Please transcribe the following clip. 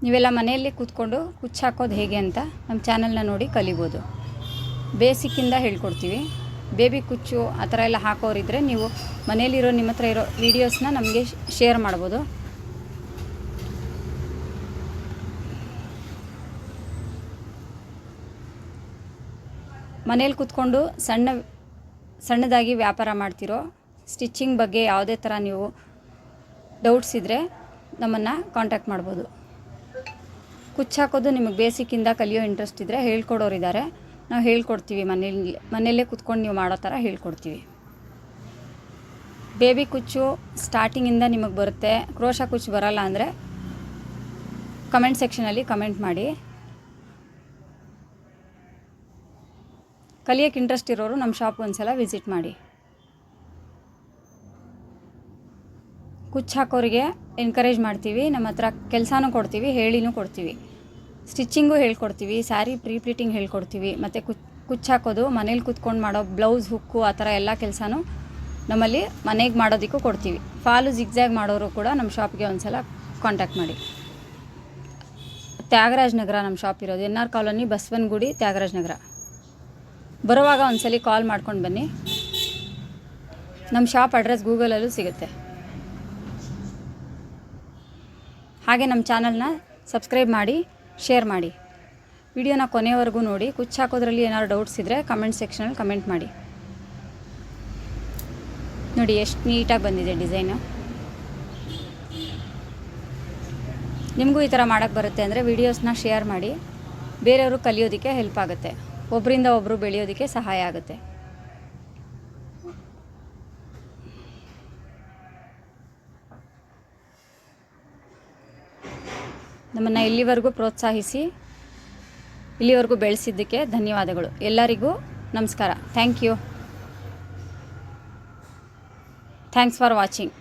ನೀವೆಲ್ಲ ಮನೆಯಲ್ಲಿ ಕೂತ್ಕೊಂಡು ಕುಚ್ಚು ಹಾಕೋದು ಹೇಗೆ ಅಂತ ನಮ್ಮ ಚಾನಲ್ನ ನೋಡಿ ಕಲಿಬೋದು. ಬೇಸಿಕ್ಕಿಂದ ಹೇಳ್ಕೊಡ್ತೀವಿ. ಬೇಬಿ ಕುಚ್ಚು ಆ ಥರ ಎಲ್ಲ ಹಾಕೋರಿದ್ದರೆ ನೀವು ಮನೇಲಿರೋ ನಿಮ್ಮ ಹತ್ರ ಇರೋ ವೀಡಿಯೋಸ್ನ ನಮಗೆ ಶೇರ್ ಮಾಡ್ಬೋದು. ಮನೇಲಿ ಕೂತ್ಕೊಂಡು ಸಣ್ಣದಾಗಿ ವ್ಯಾಪಾರ ಮಾಡ್ತಿರೋ ಸ್ಟಿಚ್ಚಿಂಗ್ ಬಗ್ಗೆ ಯಾವುದೇ ಥರ ನೀವು ಡೌಟ್ಸ್ ಇದ್ದರೆ ನಮ್ಮನ್ನು ಕಾಂಟ್ಯಾಕ್ಟ್ ಮಾಡ್ಬೋದು. ಕುಚ್ಚು ಹಾಕೋದು ನಿಮಗೆ ಬೇಸಿಕ್ಕಿಂದ ಕಲಿಯೋ ಇಂಟ್ರೆಸ್ಟ್ ಇದ್ದರೆ ಹೇಳ್ಕೊಡೋರಿದ್ದಾರೆ, ನಾವು ಹೇಳ್ಕೊಡ್ತೀವಿ. ಮನೆಯಲ್ಲೇ ಕೂತ್ಕೊಂಡು ನೀವು ಮಾಡೋ ಥರ ಹೇಳ್ಕೊಡ್ತೀವಿ. ಬೇಬಿ ಕುಚ್ಚು ಸ್ಟಾರ್ಟಿಂಗಿಂದ ನಿಮಗೆ ಬರುತ್ತೆ, ಕ್ರೋಶಾ ಕುಚ್ಚು ಬರಲ್ಲ ಅಂದರೆ ಕಮೆಂಟ್ ಸೆಕ್ಷನಲ್ಲಿ ಕಮೆಂಟ್ ಮಾಡಿ. ಕಲಿಯೋಕ್ಕೆ ಇಂಟ್ರೆಸ್ಟ್ ಇರೋರು ನಮ್ಮ ಶಾಪ್ ಒಂದ್ಸಲ ವಿಸಿಟ್ ಮಾಡಿ. ಕುಚ್ಚು ಹಾಕೋರಿಗೆ ಎನ್ಕರೇಜ್ ಮಾಡ್ತೀವಿ, ನಮ್ಮ ಹತ್ರ ಕೆಲಸನೂ ಕೊಡ್ತೀವಿ, ಹೇಳಿನೂ ಕೊಡ್ತೀವಿ. ಸ್ಟಿಚ್ಚಿಂಗು ಹೇಳ್ಕೊಡ್ತೀವಿ, ಸ್ಯಾರಿ ಪ್ಲೀಟಿಂಗ್ ಹೇಳ್ಕೊಡ್ತೀವಿ. ಮತ್ತು ಕುಚ್ಚು ಹಾಕೋದು ಮನೇಲಿ ಕೂತ್ಕೊಂಡು ಮಾಡೋ ಬ್ಲೌಸ್ ಹುಕ್ಕು ಆ ಥರ ಎಲ್ಲ ಕೆಲಸನೂ ನಮ್ಮಲ್ಲಿ ಮನೆಗೆ ಮಾಡೋದಕ್ಕೂ ಕೊಡ್ತೀವಿ. ಫಾಲು ಜಿಗ್ಜ್ಯಾಗ್ ಮಾಡೋರು ಕೂಡ ನಮ್ಮ ಶಾಪ್ಗೆ ಒಂದ್ಸಲ ಕಾಂಟ್ಯಾಕ್ಟ್ ಮಾಡಿ. ತ್ಯಾಗರಾಜ ನಗರ ನಮ್ಮ ಶಾಪ್ ಇರೋದು, NR ಕಾಲೋನಿ, ಬಸವನಗುಡಿ, ತ್ಯಾಗರಾಜ ನಗರ. ಬರುವಾಗ ಒಂದ್ಸಲ ಕಾಲ್ ಮಾಡ್ಕೊಂಡು ಬನ್ನಿ. ನಮ್ಮ ಶಾಪ್ ಅಡ್ರೆಸ್ ಗೂಗಲಲ್ಲೂ ಸಿಗುತ್ತೆ. ಹಾಗೆ ನಮ್ಮ ಚಾನಲ್ನ ಸಬ್ಸ್ಕ್ರೈಬ್ ಮಾಡಿ, ಶೇರ್ ಮಾಡಿ. ವಿಡಿಯೋನ ಕೊನೆವರೆಗೂ ನೋಡಿ. ಕುಚ್ಚು ಹಾಕೋದ್ರಲ್ಲಿ ಏನಾದ್ರು ಡೌಟ್ಸ್ ಇದ್ದರೆ ಕಮೆಂಟ್ ಸೆಕ್ಷನಲ್ಲಿ ಕಮೆಂಟ್ ಮಾಡಿ. ನೋಡಿ ಎಷ್ಟು ನೀಟಾಗಿ ಬಂದಿದೆ ಡಿಸೈನು. ನಿಮಗೂ ಈ ಥರ ಮಾಡೋಕ್ಕೆ ಬರುತ್ತೆ ಅಂದರೆ ವೀಡಿಯೋಸ್ನ ಶೇರ್ ಮಾಡಿ. ಬೇರೆಯವರು ಕಲಿಯೋದಕ್ಕೆ ಹೆಲ್ಪ್ ಆಗುತ್ತೆ, ಒಬ್ಬರಿಂದ ಒಬ್ಬರು ಬೆಳೆಯೋದಕ್ಕೆ ಸಹಾಯ ಆಗುತ್ತೆ. ನಮ್ಮನ್ನು ಇಲ್ಲಿವರೆಗೂ ಪ್ರೋತ್ಸಾಹಿಸಿ ಇಲ್ಲಿವರೆಗೂ ಬೆಳೆಸಿದ್ದಕ್ಕೆ ಧನ್ಯವಾದಗಳು. ಎಲ್ಲರಿಗೂ ನಮಸ್ಕಾರ. Thank you. Thanks for watching.